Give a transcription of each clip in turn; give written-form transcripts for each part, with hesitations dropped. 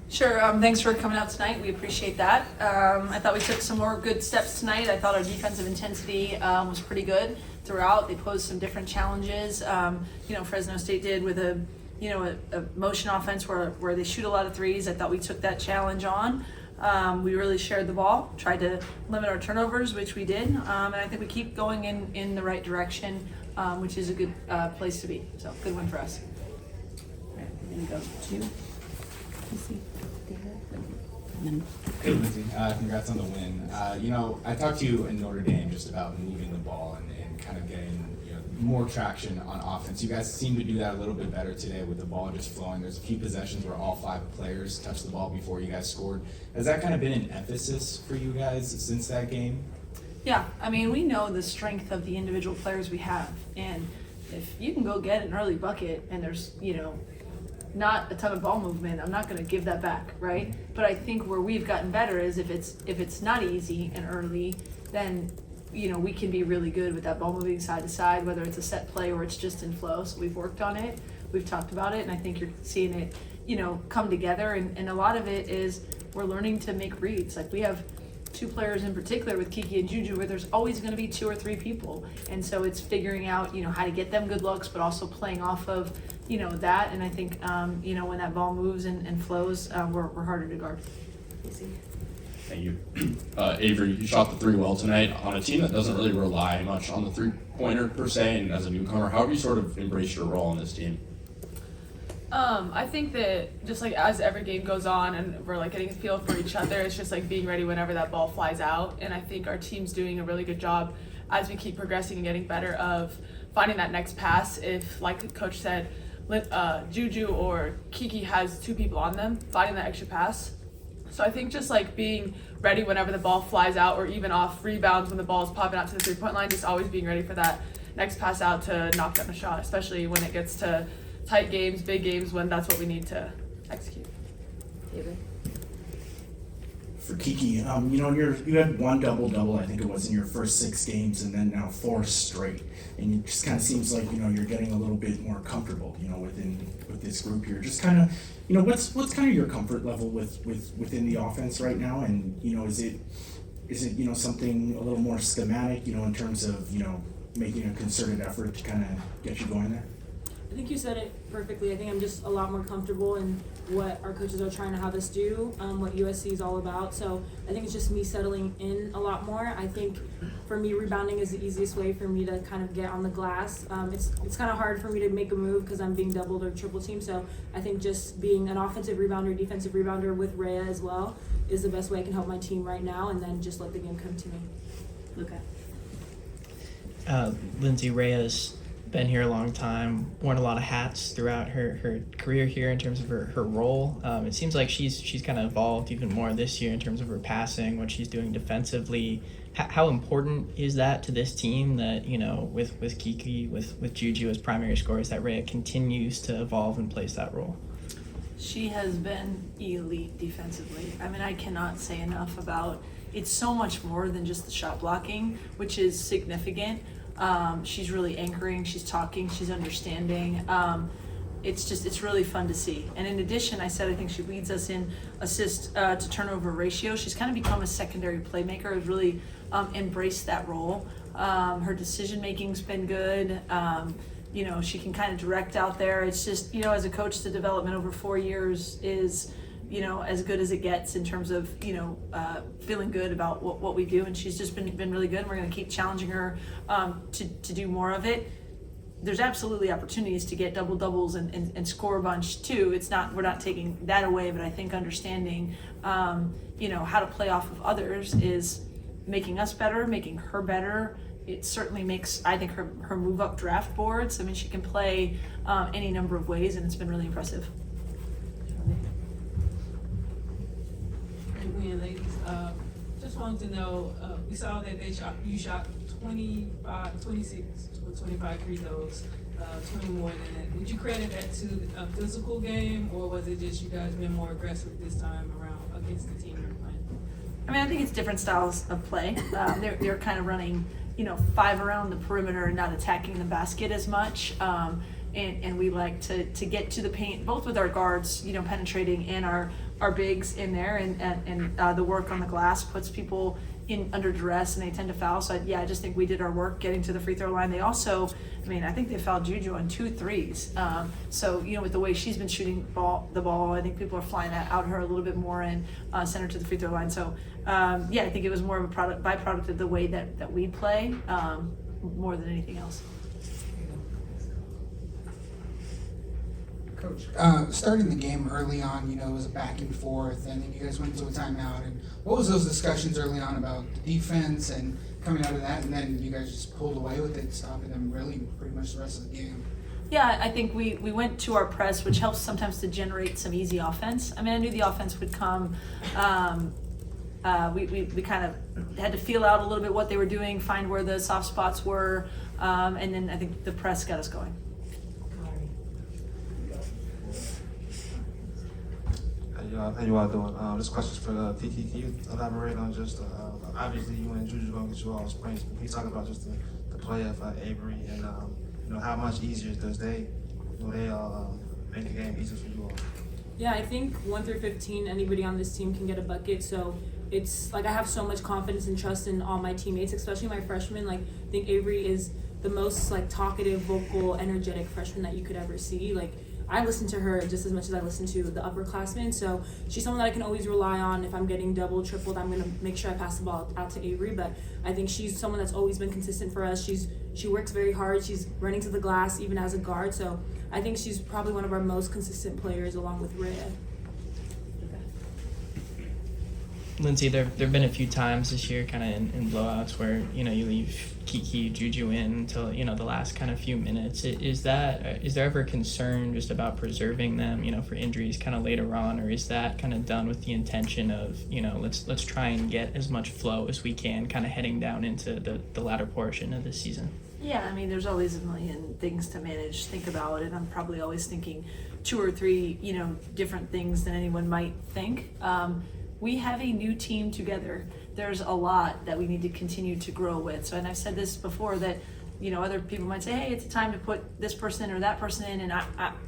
Sure. Thanks for coming out tonight. We appreciate that. I thought we took some more good steps tonight. I thought our defensive intensity was pretty good throughout. They posed some different challenges. Fresno State did with a motion offense where they shoot a lot of threes. I thought we took that challenge on. We really shared the ball, tried to limit our turnovers, which we did. And I think we keep going in the right direction, which is a good place to be. So good win for us. All right, we're going to go to Kiki. Hey, Lindsay. Congrats on the win. I talked to you in Notre Dame just about moving the ball and kind of getting more traction on offense. You guys seem to do that a little bit better today with the ball just flowing. There's a few possessions where all 5 players touched the ball before you guys scored. Has that kind of been an emphasis for you guys since that game? Yeah, I mean, we know the strength of the individual players we have. And if you can go get an early bucket and there's, not a ton of ball movement, I'm not going to give that back, right? But I think where we've gotten better is if it's not easy and early, then we can be really good with that ball moving side to side, whether it's a set play or it's just in flow. So we've worked on it, we've talked about it, and I think you're seeing it, come together. And a lot of it is we're learning to make reads. Like we have 2 players in particular with Kiki and Juju where there's always going to be 2 or 3 people, and so it's figuring out how to get them good looks, but also playing off of that. And I think when that ball moves and flows, we're harder to guard. Thank you. Avery, you shot the 3 well tonight on a team that doesn't really rely much on the 3-pointer per se, and as a newcomer, how have you sort of embraced your role on this team? I think that just like as every game goes on and we're like getting a feel for each other, it's just like being ready whenever that ball flies out. And I think our team's doing a really good job as we keep progressing and getting better of finding that next pass. If, like the coach said, Juju or Kiki has 2 people on them, finding that extra pass. So I think just like being ready whenever the ball flies out, or even off rebounds when the ball is popping out to the 3-point line, just always being ready for that next pass out to knock down a shot, especially when it gets to tight games, big games, when that's what we need to execute. David? For Kiki, you had 1 double-double, I think it was, in your first 6 games, and then now 4 straight. And it just kind of seems like, you're getting a little bit more comfortable, with this group here. Just kind of, what's kind of your comfort level within the offense right now? And, is it something a little more schematic, in terms of, making a concerted effort to kind of get you going there? I think you said it perfectly. I think I'm just a lot more comfortable in what our coaches are trying to have us do, what USC is all about. So I think it's just me settling in a lot more. I think for me, rebounding is the easiest way for me to kind of get on the glass. It's kind of hard for me to make a move because I'm being doubled or triple teamed. So I think just being an offensive rebounder, defensive rebounder with Rhea as well is the best way I can help my team right now, and then just let the game come to me. Luca? Lindsay, Rhea's been here a long time, worn a lot of hats throughout her career here in terms of her role. It seems like she's kind of evolved even more this year in terms of her passing, what she's doing defensively. How important is that to this team that, with Kiki, with Juju as primary scorers, that Rhea continues to evolve and plays that role? She has been elite defensively. I mean, I cannot say enough about it's so much more than just the shot blocking, which is significant. She's really anchoring, she's talking, she's understanding. It's really fun to see. And in addition, I think she leads us in assist to turnover ratio. She's kind of become a secondary playmaker, has really embraced that role. Her decision making's been good. She can kind of direct out there. It's just, as a coach, the development over 4 years is as good as it gets in terms of, feeling good about what we do. And she's just been really good. And we're going to keep challenging her to do more of it. There's absolutely opportunities to get double doubles and score a bunch too. We're not taking that away, but I think understanding, how to play off of others is making us better, making her better. It certainly makes, I think, her move up draft boards. I mean, she can play any number of ways, and it's been really impressive. Great win, ladies. Just wanted to know, we saw that you shot 26 with 25 free throws, 20 more than that. Would you credit that to a physical game, or was it just you guys being more aggressive this time around against the team you're playing? I mean, I think it's different styles of play. They're kind of running, 5 around the perimeter and not attacking the basket as much. and we like to get to the paint, both with our guards, penetrating, and our bigs in there, and the work on the glass puts people in under duress and they tend to foul. So I just think we did our work getting to the free throw line. They also, I think they fouled Juju on 2 threes. So with the way she's been shooting the ball, I think people are flying out her a little bit more and send her to the free throw line. So I think it was more of a byproduct of the way that we play, more than anything else. Coach, starting the game early on, it was a back and forth, and then you guys went to a timeout. And what was those discussions early on about the defense and coming out of that, and then you guys just pulled away with it, stopping them really pretty much the rest of the game? Yeah, I think we went to our press, which helps sometimes to generate some easy offense. I knew the offense would come. We kind of had to feel out a little bit what they were doing, find where the soft spots were, and then I think the press got us going. How you all doing? This question's for Kiki. Can you elaborate on just obviously you and Juju gonna get you all points. Can you talk about just the play of Avery and how much easier does they make the game easier for you all? Yeah, I think 1 through 15, anybody on this team can get a bucket. So it's like I have so much confidence and trust in all my teammates, especially my freshmen. Like I think Avery is the most talkative, vocal, energetic freshman that you could ever see. I listen to her just as much as I listen to the upperclassmen, so she's someone that I can always rely on. If I'm getting double, tripled, I'm going to make sure I pass the ball out to Avery, but I think she's someone that's always been consistent for us. She works very hard. She's running to the glass even as a guard, so I think she's probably one of our most consistent players along with Rhea. Lindsay, there have been a few times this year kind of in blowouts where, you leave Kiki, Juju in until, the last kind of few minutes. Is there ever concern just about preserving them, for injuries kind of later on, or is that kind of done with the intention of, let's try and get as much flow as we can kind of heading down into the latter portion of the season? Yeah, there's always a million things to manage, think about, and I'm probably always thinking 2 or 3, different things than anyone might think. We have a new team together. There's a lot that we need to continue to grow with. So, and I've said this before that, other people might say, hey, it's time to put this person in or that person in, and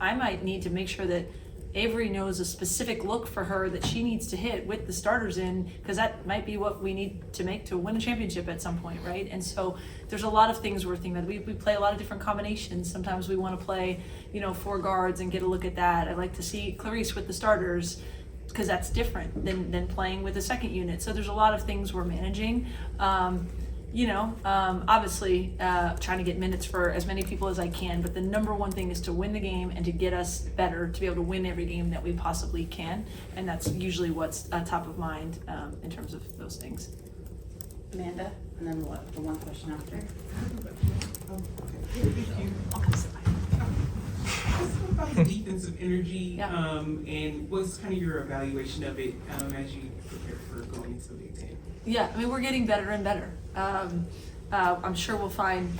I might need to make sure that Avery knows a specific look for her that she needs to hit with the starters in, because that might be what we need to make to win a championship at some point, right? And so there's a lot of things we're thinking about. We play a lot of different combinations. Sometimes we want to play, 4 guards and get a look at that. I like to see Clarice with the starters, because that's different than playing with a second unit. So there's a lot of things we're managing. Obviously trying to get minutes for as many people as I can, but the number one thing is to win the game and to get us better, to be able to win every game that we possibly can. And that's usually what's top of mind in terms of those things. Amanda, and then what? The one question after. I'll come sit by you. Let's talk about the defensive energy, Yeah. and what's kind of your evaluation of it as you prepare for going into the Big Ten? Yeah, we're getting better and better. I'm sure we'll find,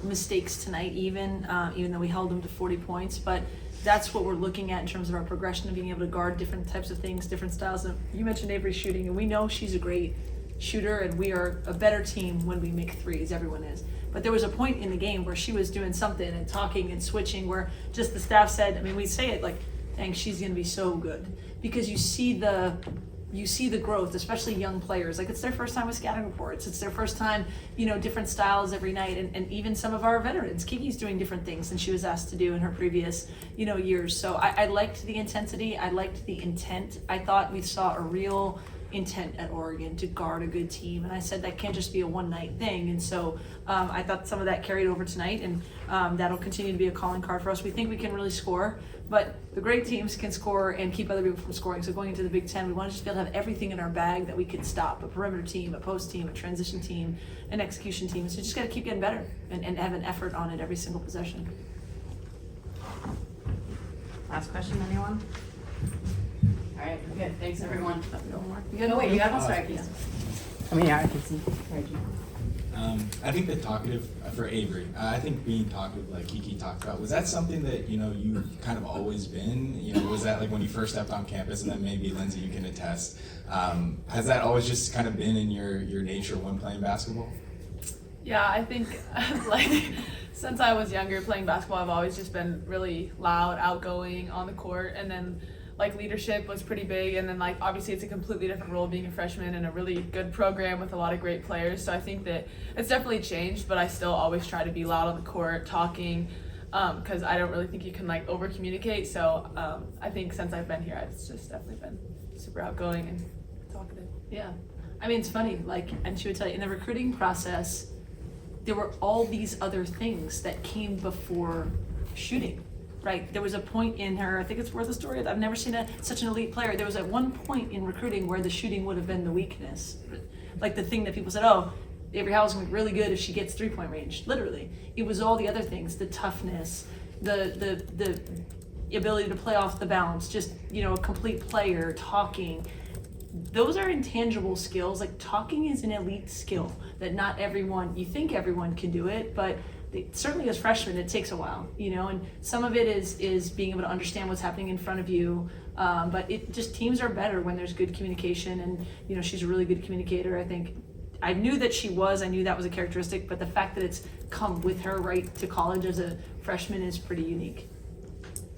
mistakes tonight even though we held them to 40 points, but that's what we're looking at in terms of our progression of being able to guard different types of things, different styles. And you mentioned Avery shooting, and we know she's a great shooter, and we are a better team when we make threes, everyone is. But there was a point in the game where she was doing something and talking and switching where just the staff said, we say it like, dang, she's going to be so good. Because you see the growth, especially young players. Like, it's their first time with scouting reports. It's their first time, different styles every night. And even some of our veterans, Kiki's doing different things than she was asked to do in her previous, years. So I liked the intensity. I liked the intent. I thought we saw a real intent at Oregon to guard a good team, and I said that can't just be a one-night thing. And so I thought some of that carried over tonight, and that'll continue to be a calling card for us. We think we can really score, but the great teams can score and keep other people from scoring. So going into the Big Ten, we want to just be able to have everything in our bag that we can stop: a perimeter team, a post team, a transition team, an execution team. So just got to keep getting better and have an effort on it every single possession. Last question, anyone? All right, we're good. Thanks, everyone. You got No, wait, you got one? Sorry, I can see. Sorry, Gina. I think the talkative for Avery. I think being talkative, like Kiki talked about, was that something that you kind of always been? Was that like when you first stepped on campus, and then maybe Lindsay, you can attest. Has that always just kind of been in your nature when playing basketball? Yeah, I think Since I was younger playing basketball, I've always just been really loud, outgoing on the court, and then like leadership was pretty big, and then like obviously it's a completely different role being a freshman in a really good program with a lot of great players. So I think that it's definitely changed, but I still always try to be loud on the court, talking, because I don't really think you can like over communicate. So I think since I've been here, it's just definitely been super outgoing and talkative. Yeah. I mean, it's funny, like, and she would tell you, in the recruiting process, there were all these other things that came before shooting, right? There was a point in her, I think it's worth a story, I've never seen such an elite player. There was at one point in recruiting where the shooting would have been the weakness. Like the thing that people said, oh, Avery Howell's gonna be really good if she gets 3-point range. Literally. It was all the other things, the toughness, the ability to play off the balance, just, you know, a complete player, talking. Those are intangible skills. Like talking is an elite skill that not everyone, you think everyone can do it, but certainly as freshmen it takes a while, you know, and some of it is being able to understand what's happening in front of you, but it just, teams are better when there's good communication, and you know, she's a really good communicator. I think I knew that I knew that was a characteristic, but the fact that it's come with her right to college as a freshman is pretty unique.